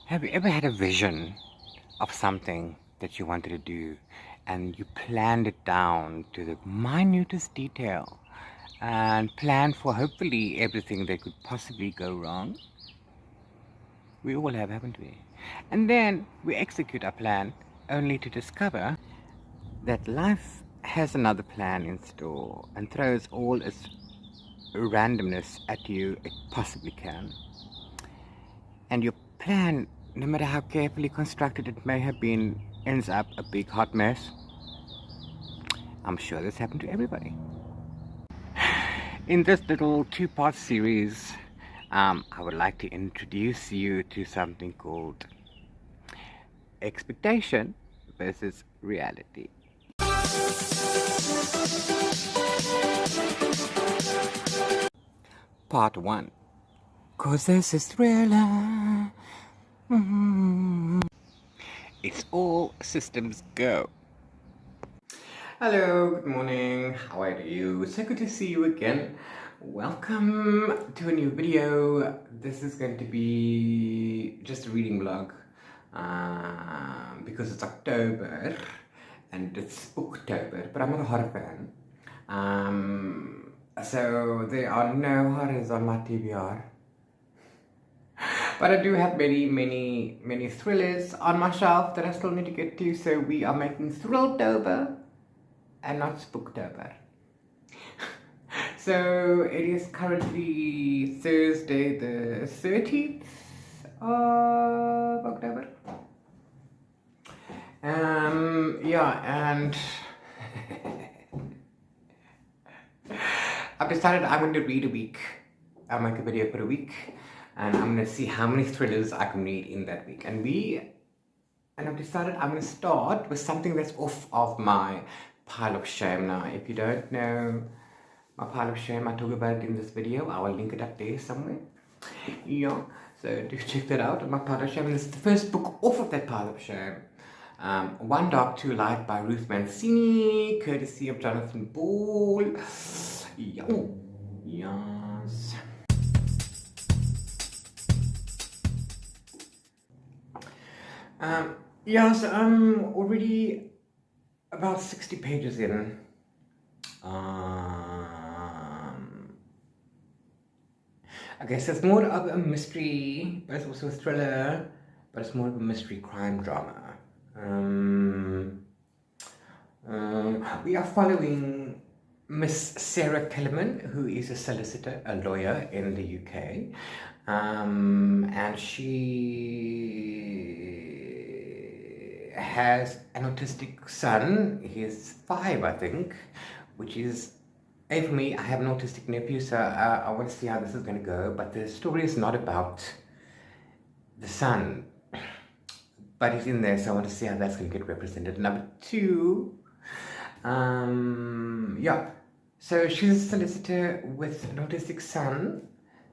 Have you ever had a vision of something that you wanted to do and you planned it down to the minutest detail and planned for hopefully everything that could possibly go wrong? We all have, haven't we? And then we execute our plan only to discover that life has another plan in store and throws all its randomness at you it possibly can. And your plan, no matter how carefully constructed it may have been, ends up a big hot mess. I'm sure this happened to everybody. In this little two-part series, I would like to introduce you to something called expectation versus reality. Part 1. 'Cause this is thriller. It's all systems go. Hello, good morning. How are you? So good to see you again. Welcome to a new video. This is going to be just a reading vlog because it's October and it's Booktober, but I'm not a horror fan. So there are no horrors on my TBR. But I do have many thrillers on my shelf that I still need to get to, so we are making Thrilltober and not Spooktober. So it is currently Thursday the 30th of October. Yeah, and I've decided I'm going to read a week. I'll make a video for a week, and I'm going to see how many thrillers I can read in that week. And I've decided I'm going to start with something that's off of my pile of shame. Now, if you don't know my pile of shame, I talk about it in this video. I will link it up there somewhere. Yeah, so do check that out. My pile of shame, and it's the first book off of that pile of shame. One Dark, Two Light by Ruth Mancini, courtesy of Jonathan Ball. Yo, yes. So I'm already about 60 pages in. Okay, so it's more of a mystery, but it's also a thriller, but it's more of a mystery crime drama. We are following Miss Sarah Kellerman, who is a solicitor, a lawyer in the UK, and she has an autistic son. He's 5, I think, which is, for me, I have an autistic nephew, so I want to see how this is going to go. But the story is not about the son, but he's in there, so I want to see how that's going to get represented. Number 2, so she's a solicitor with an autistic son.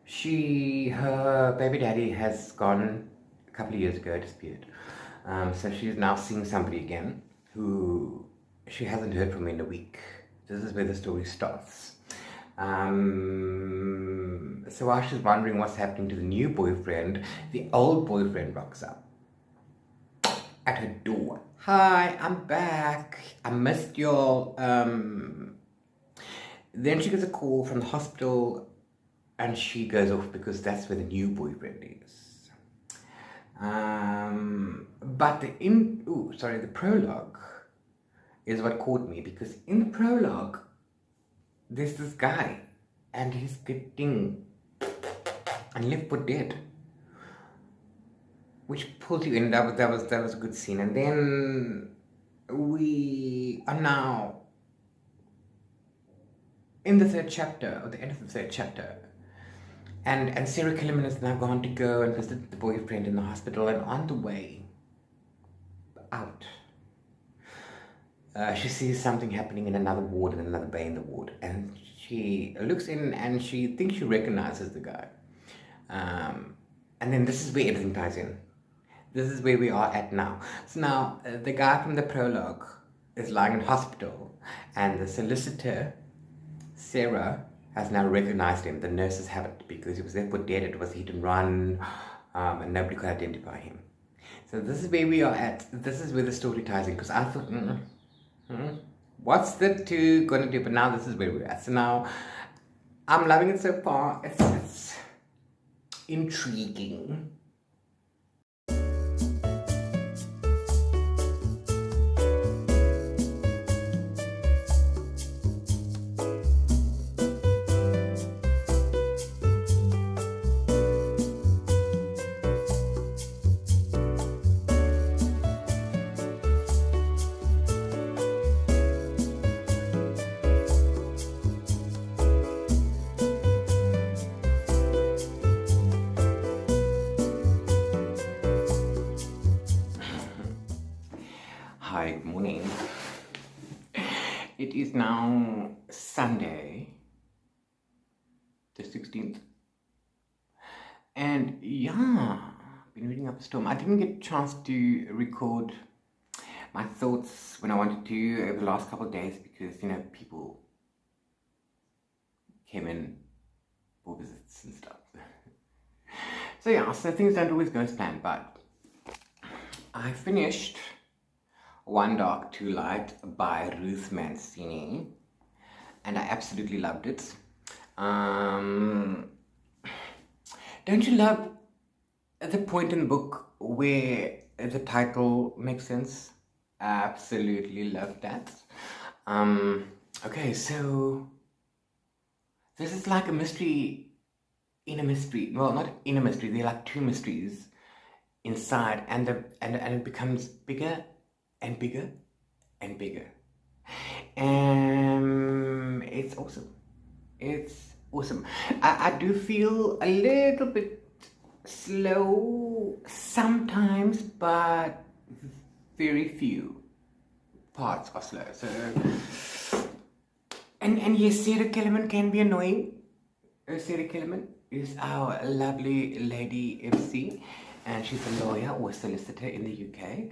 Her baby daddy has gone a couple of years ago, disappeared. So she's now seeing somebody again who she hasn't heard from in a week. This is where the story starts. So while she's wondering what's happening to the new boyfriend, the old boyfriend rocks up at her door. Hi, I'm back. I missed y'all. Then she gets a call from the hospital and she goes off because that's where the new boyfriend is. But the prologue is what caught me, because in the prologue there's this guy and he's getting left for dead, which pulls you in. That was a good scene. And then we are now in the third chapter, or the end of the third chapter, and Sarah Kellerman has now gone to go and visit the boyfriend in the hospital, and on the way out, she sees something happening in another ward, in another bay in the ward, and she looks in and she thinks she recognizes the guy. And then this is where everything ties in. This is where we are at now. So now, the guy from the prologue is lying in hospital, and the solicitor, Sarah, has now recognized him. The nurses haven't, because he was there for dead. It was hit and run. and nobody could identify him. So this is where we are at. This is where the story ties in, because I thought, what's the two gonna do? But now this is where we're at. So now I'm loving it so far. It's intriguing. Hi, good morning. It is now Sunday, the 16th. And yeah, been reading up a storm. I didn't get a chance to record my thoughts when I wanted to over the last couple of days because, people came in for visits and stuff. So yeah, so things don't always go as planned, but I finished One Dark, Two Light by Ruth Mancini, and I absolutely loved it. Don't you love the point in the book where the title makes sense? I absolutely love that. Okay, so this is like a mystery in a mystery. Well, not in a mystery. They're like two mysteries inside, and it becomes bigger and bigger and bigger. And it's awesome. It's awesome. I do feel a little bit slow sometimes, but very few parts are slow. So, and yes, Sarah Kellerman can be annoying. Sarah Kellerman is our lovely lady MC, and she's a lawyer or a solicitor in the UK.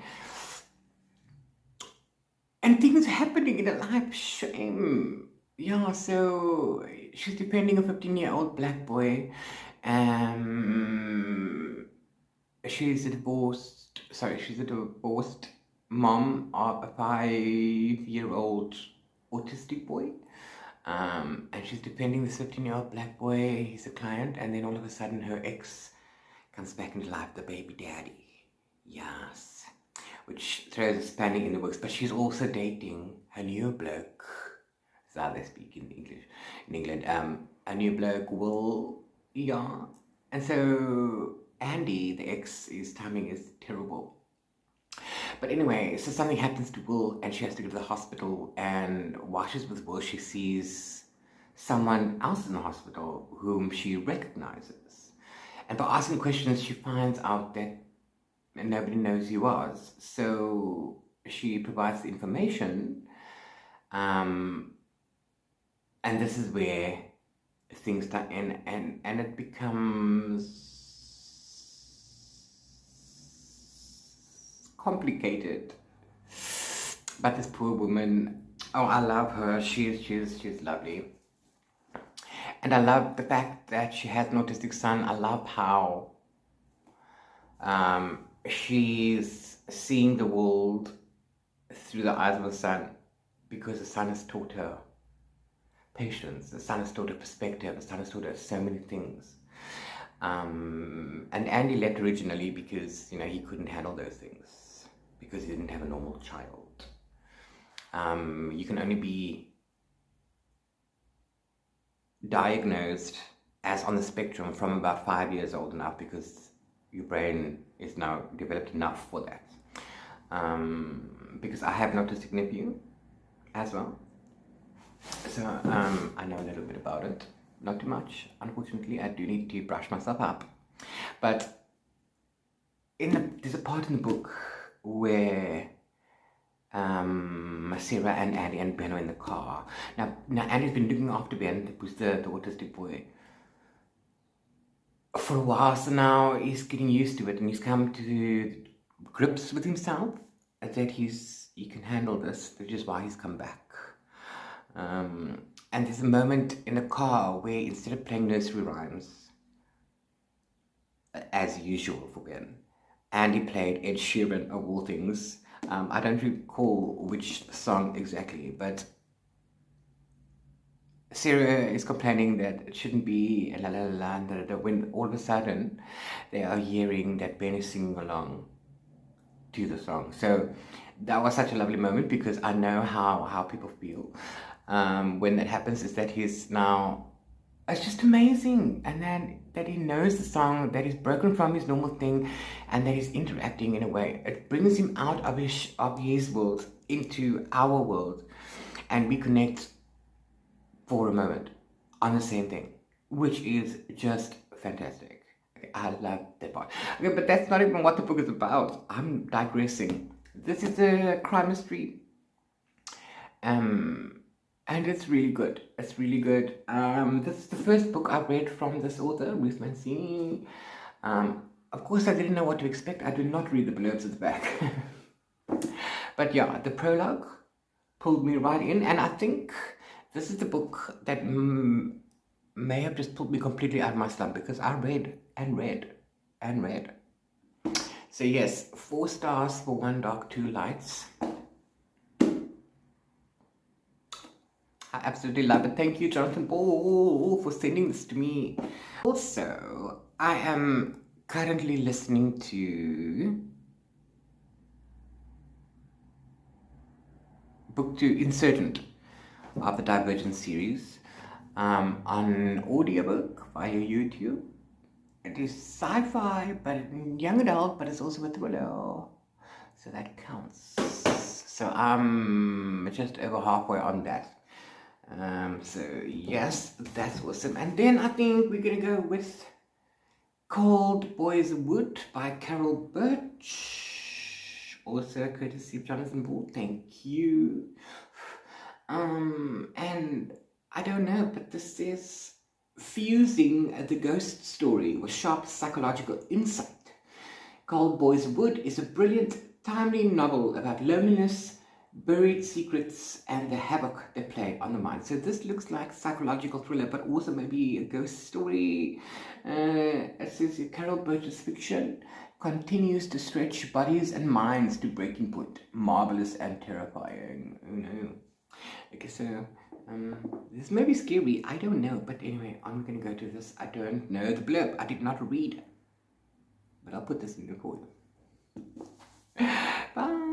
And things happening in her life, shame. Yeah, so she's defending a 15-year-old black boy. She's a divorced mom of a 5-year-old autistic boy. And she's defending this 15-year-old black boy. He's a client, and then all of a sudden her ex comes back into life, the baby daddy. Yes. Which throws a spanning in the works, but she's also dating a new bloke. That's how they speak in English in England. A new bloke, Will. Yeah. And so Andy, the ex, his timing is terrible. But anyway, so something happens to Will, and she has to go to the hospital. And while she's with Will, she sees someone else in the hospital whom she recognizes. And by asking questions, she finds out that and nobody knows who he was. So she provides the information, and this is where things start, and it becomes complicated. But this poor woman, oh, I love her. She's lovely, and I love the fact that she has an autistic son. I love how she's seeing the world through the eyes of her son, because the son has taught her patience, the son has taught her perspective, the son has taught her so many things. And Andy left originally because, he couldn't handle those things, because he didn't have a normal child. You can only be diagnosed as on the spectrum from about 5 years old enough, because your brain is now developed enough for that. Because I have an autistic nephew as well. So I know a little bit about it. Not too much, unfortunately. I do need to brush myself up. But there's a part in the book where Sarah and Andy and Ben are in the car. Now Andy's been looking after Ben, who's the autistic boy, for a while. So now he's getting used to it, and he's come to grips with himself that he can handle this, which is why he's come back. And there's a moment in the car where instead of playing nursery rhymes, as usual for Ben. And he played Ed Sheeran of all things. I don't recall which song exactly, but Sarah is complaining that it shouldn't be la la la la, when all of a sudden they are hearing that Ben is singing along to the song. So that was such a lovely moment, because I know how people feel when that happens, is that he's now, it's just amazing. And then that he knows the song, that he's broken from his normal thing, and that he's interacting in a way. It brings him out of his world into our world, and we connect for a moment on the same thing, which is just fantastic. Okay, I love that part. Okay, but that's not even what the book is about. I'm digressing. This is a crime mystery. And it's really good. It's really good. This is the first book I've read from this author, Ruth Mancini. Of course, I didn't know what to expect. I did not read the blurbs at the back. But yeah, the prologue pulled me right in, and I think this is the book that may have just pulled me completely out of my slump, because I read and read and read. So yes, 4 stars for One Dark, Two Lights. I absolutely love it. Thank you, Jonathan Ball, for sending this to me. Also, I am currently listening to book 2, Insurgent, of the Divergent series, on audiobook via YouTube. It is sci-fi, but young adult, but it's also a thriller, so that counts. So I'm just over halfway on that. So yes, that's awesome. And then I think we're gonna go with Cold Boys Wood by Carol Birch, also courtesy of Jonathan Ball. Thank you. And I don't know, but this is fusing the ghost story with sharp psychological insight. Cold Boys Wood is a brilliant, timely novel about loneliness, buried secrets, and the havoc they play on the mind. So this looks like psychological thriller, but also maybe a ghost story. It says Carol Birch's fiction continues to stretch bodies and minds to breaking point. Marvelous and terrifying. Oh no. Okay, so this may be scary, I don't know, but anyway, I'm gonna go to this. I don't know the blurb, I did not read, but I'll put this in there for you. Bye.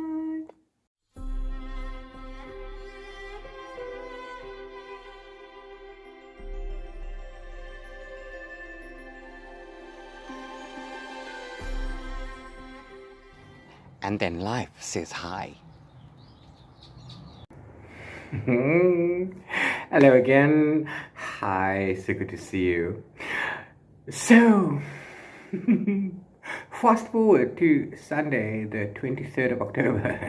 And then life says hi. Hello again. Hi, so good to see you. So, fast forward to Sunday, the 23rd of October.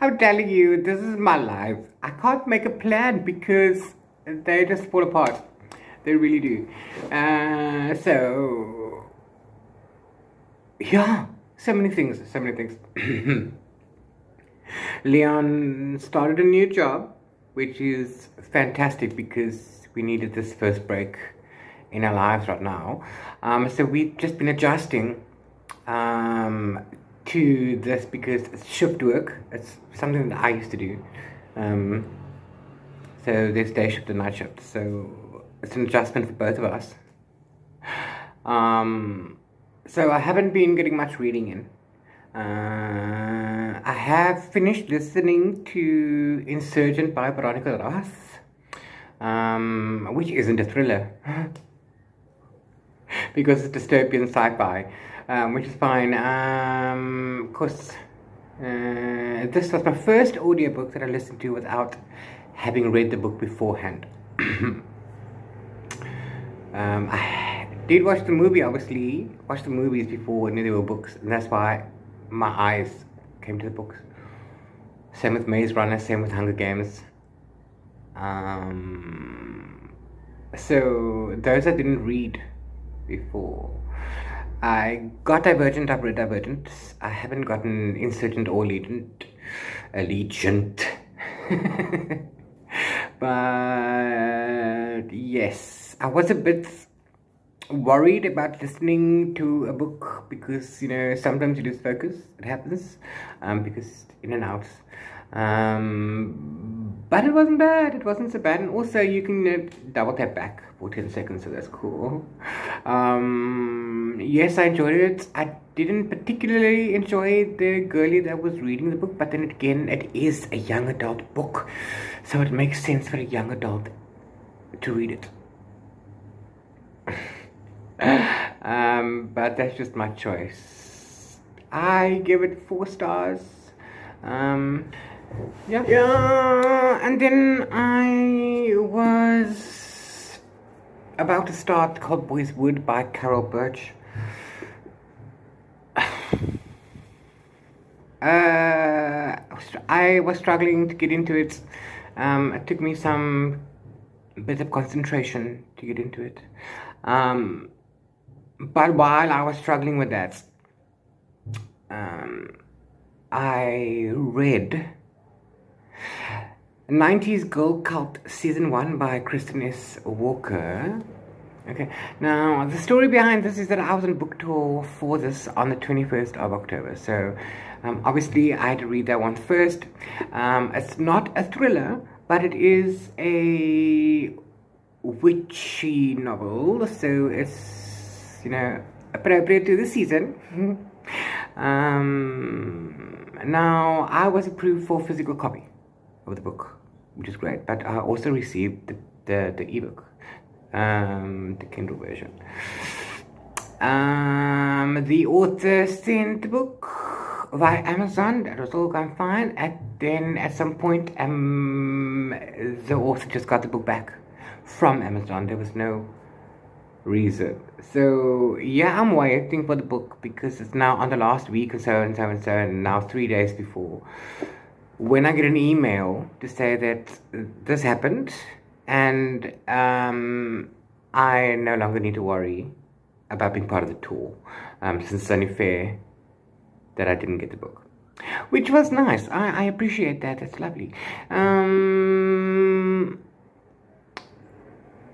I'm telling you, this is my life. I can't make a plan because they just fall apart. They really do. So, yeah, so many things. Leon started a new job, which is fantastic because we needed this first break in our lives right now. So we've just been adjusting to this because it's shift work. It's something that I used to do. So there's day shift and night shift. So it's an adjustment for both of us. So I haven't been getting much reading in. I have finished listening to Insurgent by Veronica Ross, which isn't a thriller because it's dystopian sci-fi, which is fine. Of course, this was my first audiobook that I listened to without having read the book beforehand. I did watch the movie, obviously, watch the movies before I knew there were books, and that's why my eyes came to the books. Same with Maze Runner, same with Hunger Games. So those I didn't read before. I got Divergent, I've read Divergent. I haven't gotten Insurgent or Allegiant. But yes, I was a bit worried about listening to a book because sometimes you lose focus. It happens because in and out. But it wasn't bad. It wasn't so bad, and also you can double tap back for 10 seconds, so that's cool. Yes, I enjoyed it. I didn't particularly enjoy the girlie that was reading the book, but then again, it is a young adult book, so it makes sense for a young adult to read it. But that's just my choice. I give it 4 stars. Yeah. And then I was about to start Cold Boys Wood by Carol Birch. I was struggling to get into it. It took me some bit of concentration to get into it. But while I was struggling with that, I read 90s Girl Cult Season 1 by Kristen S. Walker. Okay, now the story behind this is that I was on book tour for this on the 21st of October. So obviously I had to read that one first. It's not a thriller, but it is a witchy novel, so it's appropriate to the season. Now I was approved for physical copy of the book, which is great, but I also received the ebook, the Kindle version. The author sent the book via Amazon. That was all going fine. And then at some point the author just got the book back from Amazon. There was no reason. So yeah, I'm waiting for the book because it's now on the last week and so, and now 3 days before, when I get an email to say that this happened, and I no longer need to worry about being part of the tour, since it's only fair that I didn't get the book, which was nice. I appreciate that. It's lovely.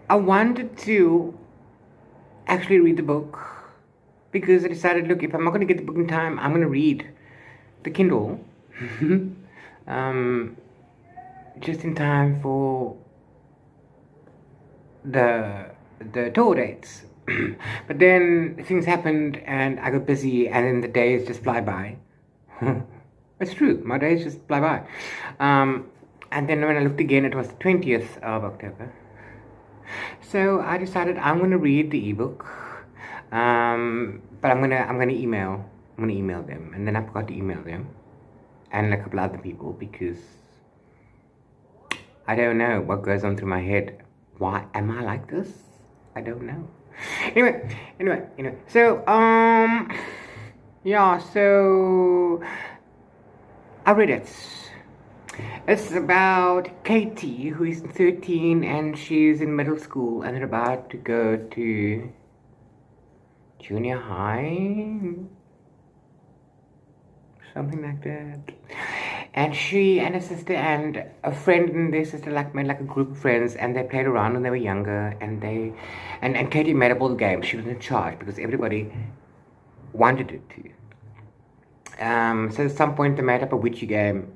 I wanted to actually read the book because I decided, look, if I'm not going to get the book in time, I'm going to read the Kindle just in time for the tour dates. But then things happened and I got busy, and then the days just fly by. It's true, my days just fly by. And then when I looked again, it was the 20th of October. So I decided I'm going to read the ebook, but I'm going to email them, and then I forgot to email them and a couple other people because I don't know what goes on through my head. Why am I like this? I don't know. Anyway. So so I read it. It's about Katie, who is 13 and she's in middle school and they're about to go to junior high, something like that. And she and her sister and a friend and their sister made like a group of friends, and they played around when they were younger, and Katie made up all the games. She was in charge because everybody wanted it to. So at some point they made up a witchy game,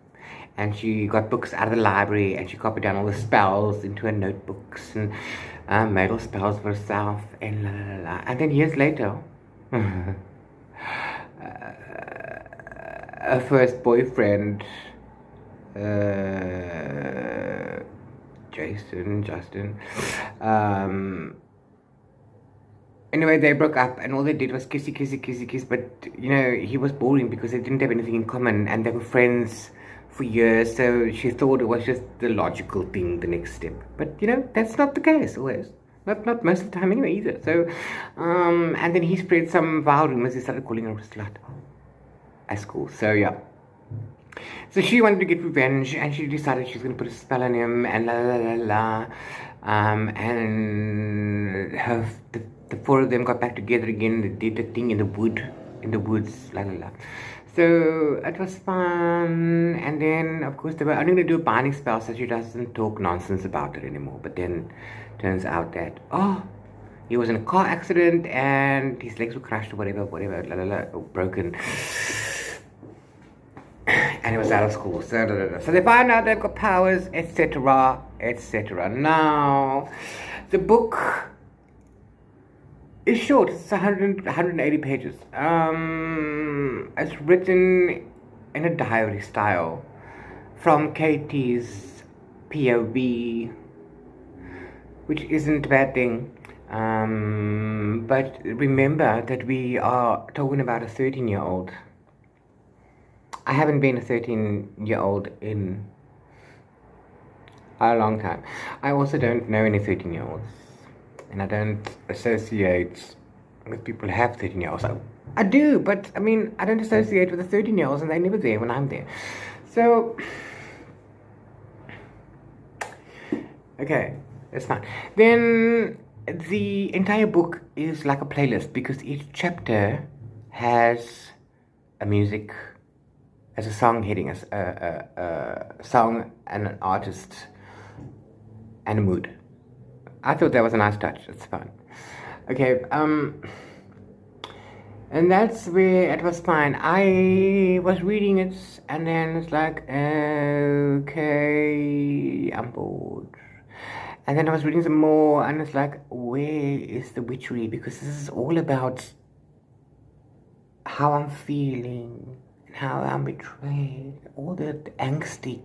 and she got books out of the library and she copied down all the spells into her notebooks and made all spells for herself and la la la. And then years later, her first boyfriend, Justin, anyway, they broke up and all they did was kiss, but he was boring because they didn't have anything in common and they were friends for years, so she thought it was just the logical thing, the next step. But that's not the case always. Not most of the time anyway either. So and then he spread some vile rumors. He started calling her a slut at school. So yeah. So she wanted to get revenge, and she decided she was going to put a spell on him, and la la la la. And the 4 of them got back together again. They did the thing in the woods, la la la. So it was fun, and then of course they were only going to do a binding spell, so she doesn't talk nonsense about it anymore. But then turns out that He was in a car accident and his legs were crushed or whatever, or broken. And he was out of school. So they find out they've got powers, etc., etc. Now, the book is short. It's 180 pages. It's written in a diary style from Katie's POV, which isn't a bad thing. But remember that we are talking about a 13-year-old. I haven't been a 13-year-old in a long time. I also don't know any 13-year-olds. And I don't associate with people who have 13-year-olds. I do, but I mean, I don't associate with the 13-year-olds and they're never there when I'm there. So, okay, that's fine. Then the entire book is like a playlist because each chapter has a music, as a song heading, as a song and an artist and a mood. I thought that was a nice touch. It's fun. Okay, and that's where it was fine. I was reading it and then it's like, okay, I'm bored. And then I was reading some more and it's like, where is the witchery? Because this is all about how I'm feeling, how I'm betrayed, all that angsty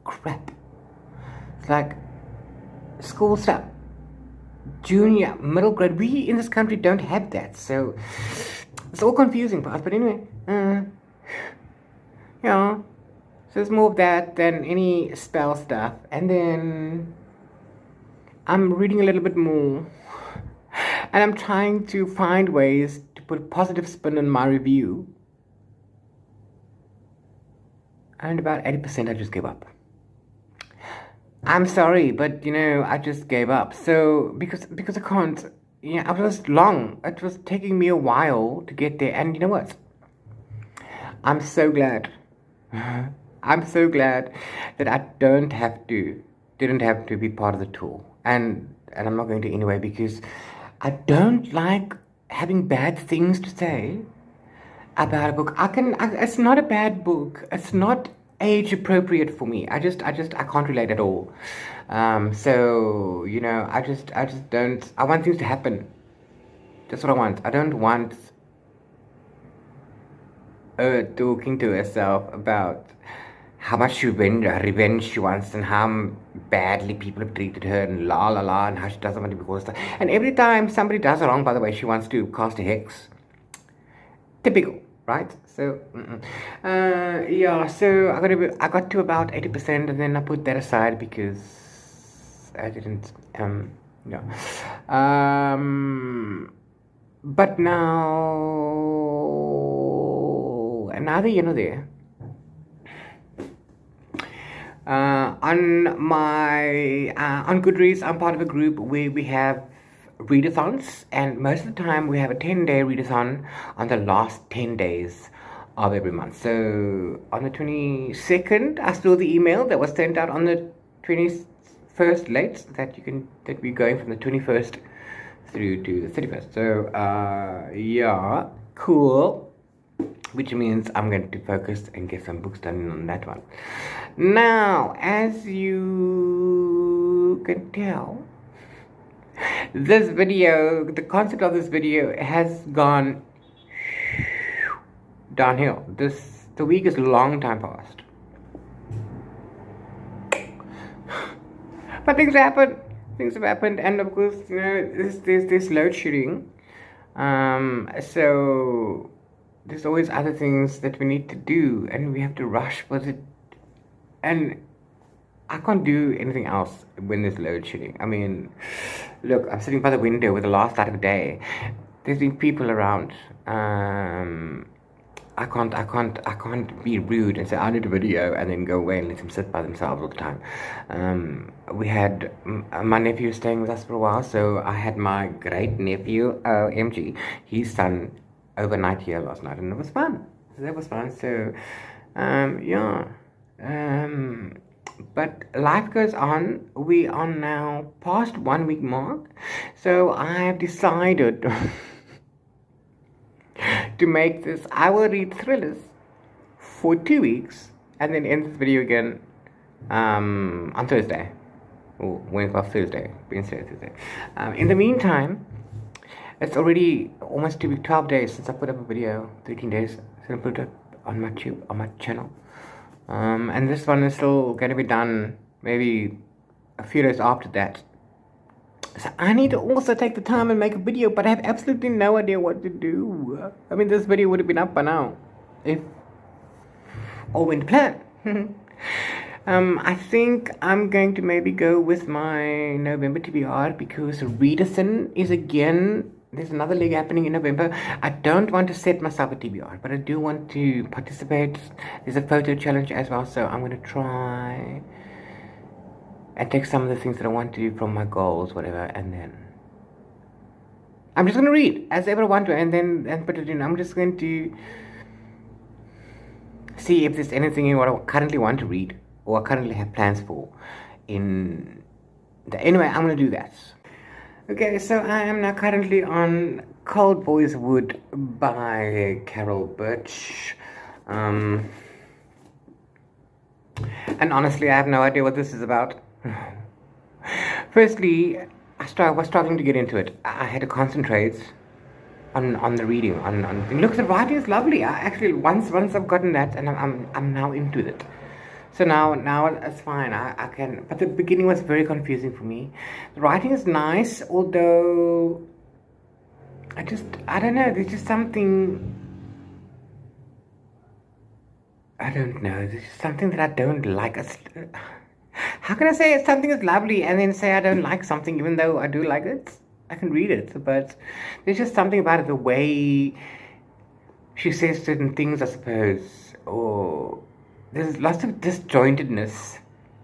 crap. It's like school stuff, junior, middle grade. We in this country don't have that, so it's all confusing for us. But anyway, yeah, so it's more of that than any spell stuff. And then I'm reading a little bit more, and I'm trying to find ways to put a positive spin on my review. And about 80% I just gave up. I'm sorry, but I just gave up. So because I can't, it was long. It was taking me a while to get there. And you know what? I'm so glad. I'm so glad that I didn't have to be part of the tour. And I'm not going to anyway because I don't like having bad things to say about a book. It's not a bad book. It's not age appropriate for me. I can't relate at all. So I just don't. I want things to happen. That's what I want. I don't want her talking to herself about how much revenge she wants and how badly people have treated her and la la la and how she doesn't want to be called stuff. And every time somebody does her wrong, by the way, she wants to cast a hex. Typical. Right, so so I got to about 80%, and then I put that aside because I didn't but now another there. On Goodreads, I'm part of a group where we have readathons, and most of the time we have a 10-day readathon on the last 10 days of every month. So on the 22nd, I saw the email that was sent out on the 21st late that we're going from the 21st through to the 31st. So cool. Which means I'm going to focus and get some books done on that one. Now, as you can tell, this video, the concept of this video has gone downhill. The week is a long time past. But things have happened, and of course, there's load shedding. So there's always other things that we need to do, and we have to rush with it. And I can't do anything else when there's load shedding. I mean, look, I'm sitting by the window with the last light of the day. There's been people around. I can't be rude and say I need a video and then go away and let them sit by themselves all the time. We had my nephew staying with us for a while, so I had my great nephew, MG, his son, overnight here last night, and it was fun. That was fun. So, But life goes on. We are now past 1 week mark. So I have decided to make this. I will read thrillers for 2 weeks and then end this video again on Thursday. Or Wednesday, Thursday. Wednesday, Thursday. In the meantime, it's already almost 2 weeks, 12 days since I put up a video. 13 days since I put it on my channel. And this one is still going to be done maybe a few days after that. So I need to also take the time and make a video, but I have absolutely no idea what to do. I mean, this video would have been up by now if all went to plan. I think I'm going to maybe go with my November TBR because Readerson is again. There's another leg happening in November. I don't want to set myself a TBR, but I do want to participate. There's a photo challenge as well, so I'm going to try and take some of the things that I want to do from my goals, whatever, and then I'm just going to read as ever I want to, and then put it in. I'm just going to see if there's anything in what I currently want to read or I currently have plans for. Anyway, I'm going to do that. Okay, so I am now currently on Cold Boys Wood by Carol Birch. And honestly, I have no idea what this is about. Firstly, I was struggling to get into it. I had to concentrate on the reading. Look, the writing is lovely. I actually once I've gotten that, and I'm now into it. So now it's fine. I can, but the beginning was very confusing for me. The writing is nice, although I don't know. There's just something. I don't know. There's just something that I don't like. How can I say something is lovely and then say I don't like something, even though I do like it? I can read it, but there's just something about it, the way she says certain things, I suppose, or there's lots of disjointedness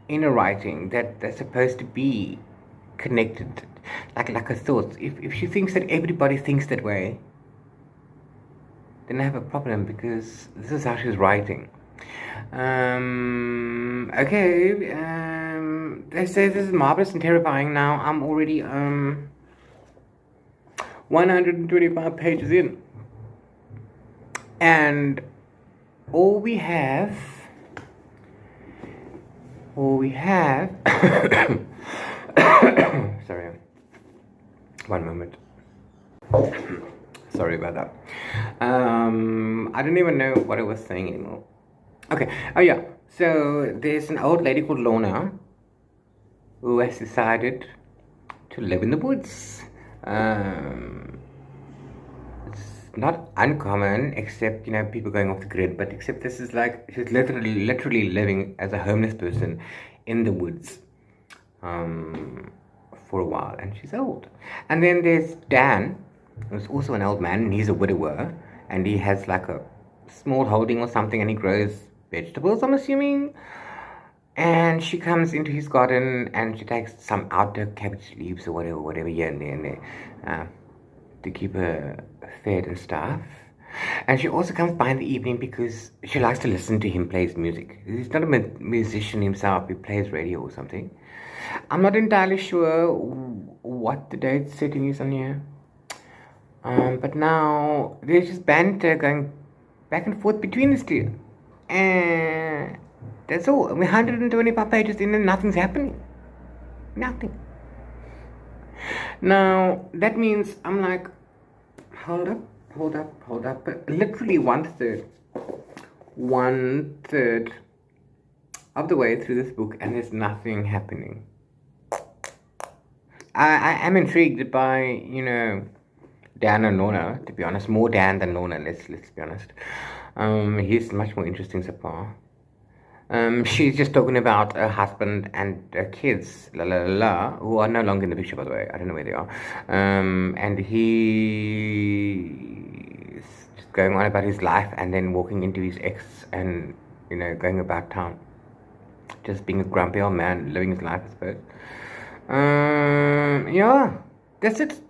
in a writing that's supposed to be connected, like her thoughts. If she thinks that everybody thinks that way, then I have a problem, because this is how she's writing. Okay, they say this is marvelous and terrifying. Now I'm already 125 pages in, and all we have sorry, one moment. Sorry about that. I don't even know what I was saying anymore. Okay, oh yeah, so there's an old lady called Lorna who has decided to live in the woods. It's not uncommon, except, people going off the grid, but except this is like, she's literally living as a homeless person in the woods for a while, and she's old. And then there's Dan, who's also an old man, and he's a widower, and he has like a small holding or something, and he grows vegetables, I'm assuming. And she comes into his garden and she takes some outdoor cabbage leaves or whatever here and there, to keep her fed and stuff. And she also comes by in the evening because she likes to listen to him play his music. He's not a musician himself, he plays radio or something. I'm not entirely sure what the date setting is on here. But now there's just banter going back and forth between the two. And that's all. 125 pages in and nothing's happening. Nothing. Now, that means I'm like, hold up. But literally one third of the way through this book, and there's nothing happening. I am intrigued by, Dan and Lorna, to be honest. More Dan than Lorna, let's be honest. He's much more interesting so far. She's just talking about her husband and her kids, who are no longer in the picture, by the way. I don't know where they are. And he's just going on about his life, and then walking into his ex and, going about town. Just being a grumpy old man, living his life, I suppose. Yeah, that's it.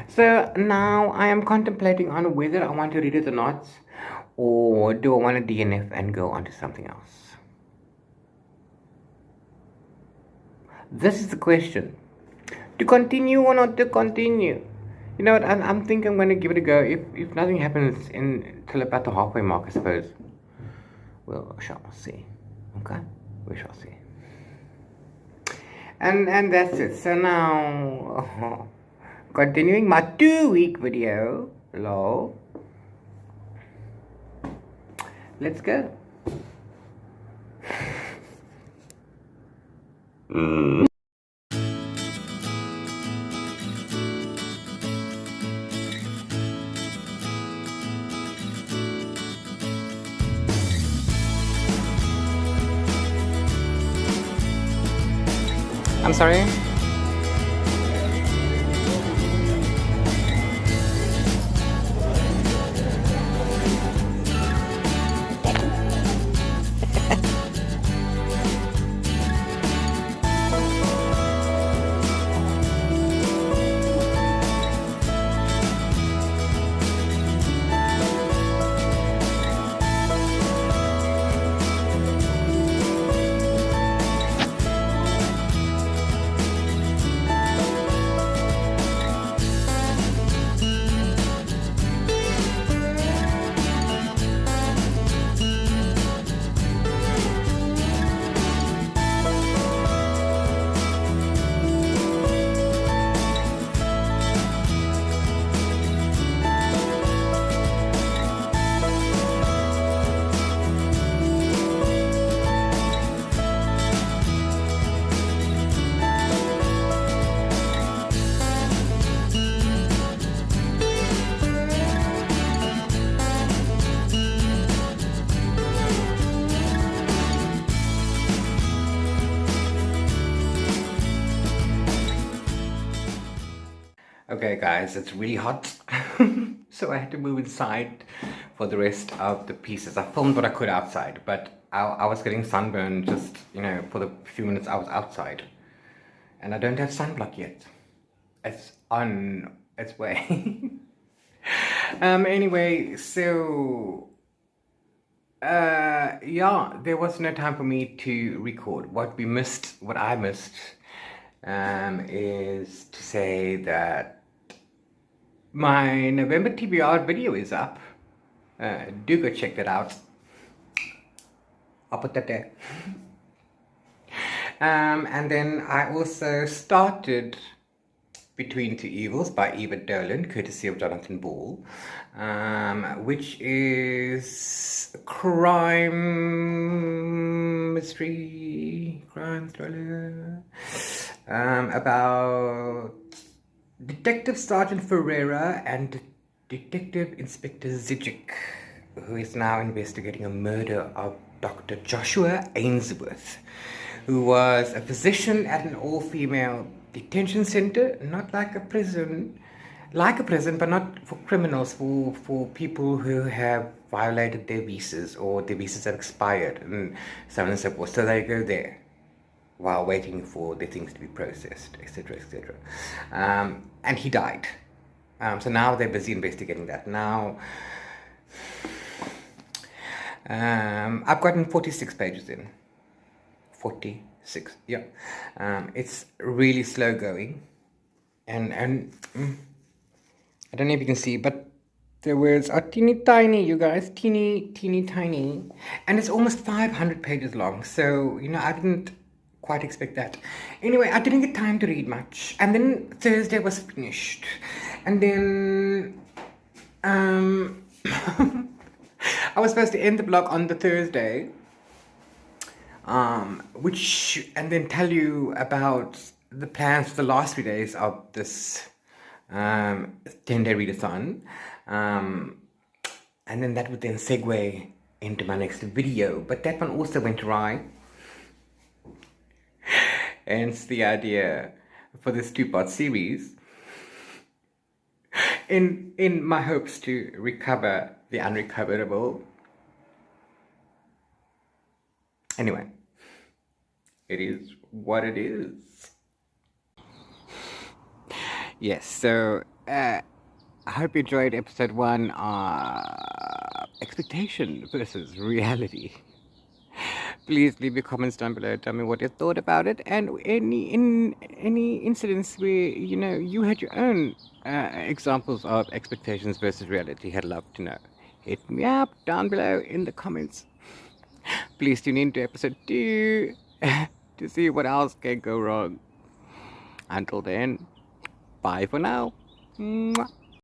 So now I am contemplating on whether I want to read it or not, or do I want to DNF and go on to something else. This is the question. To continue or not to continue? You know what, I'm thinking I'm going to give it a go. If nothing happens until about the halfway mark, I suppose. We'll shall see. Okay? We shall see. And that's it. So now, continuing my 2-week video. Lol. Let's go. I'm sorry? Okay guys, it's really hot, so I had to move inside for the rest of the pieces. I filmed what I could outside, but I was getting sunburned just, for the few minutes I was outside. And I don't have sunblock yet. It's on its way. Anyway, so, yeah, there was no time for me to record. What I missed, is to say that my November TBR video is up. Do go check that out. I'll put that there. And then I also started Between Two Evils by Eva Dolan, courtesy of Jonathan Ball, which is a crime thriller, about Detective Sergeant Ferreira and Detective Inspector Zijic, who is now investigating a murder of Dr. Joshua Ainsworth, who was a physician at an all-female detention center, not like a prison, but not for criminals, for people who have violated their visas or their visas have expired and so on and so forth. So they go there while waiting for their things to be processed, etc., etc. And he died. So now they're busy investigating that. Now, I've gotten 46 pages in. 46, yeah. It's really slow going. And I don't know if you can see, but the words are teeny tiny, you guys. Teeny tiny. And it's almost 500 pages long. So, I didn't quite expect that. Anyway, I didn't get time to read much. And then Thursday was finished. And then I was supposed to end the blog on the Thursday, and then tell you about the plans for the last 3 days of this 10-day readathon. And then that would then segue into my next video. But that one also went awry. Hence the idea for this 2-part series, in my hopes to recover the unrecoverable. Anyway, it is what it is. Yes, so I hope you enjoyed episode 1 of expectation versus reality. Please leave your comments down below. Tell me what you thought about it, and any incidents where you had your own examples of expectations versus reality. I'd love to know. Hit me up down below in the comments. Please tune in to episode 2 to see what else can go wrong. Until then, bye for now. Mwah.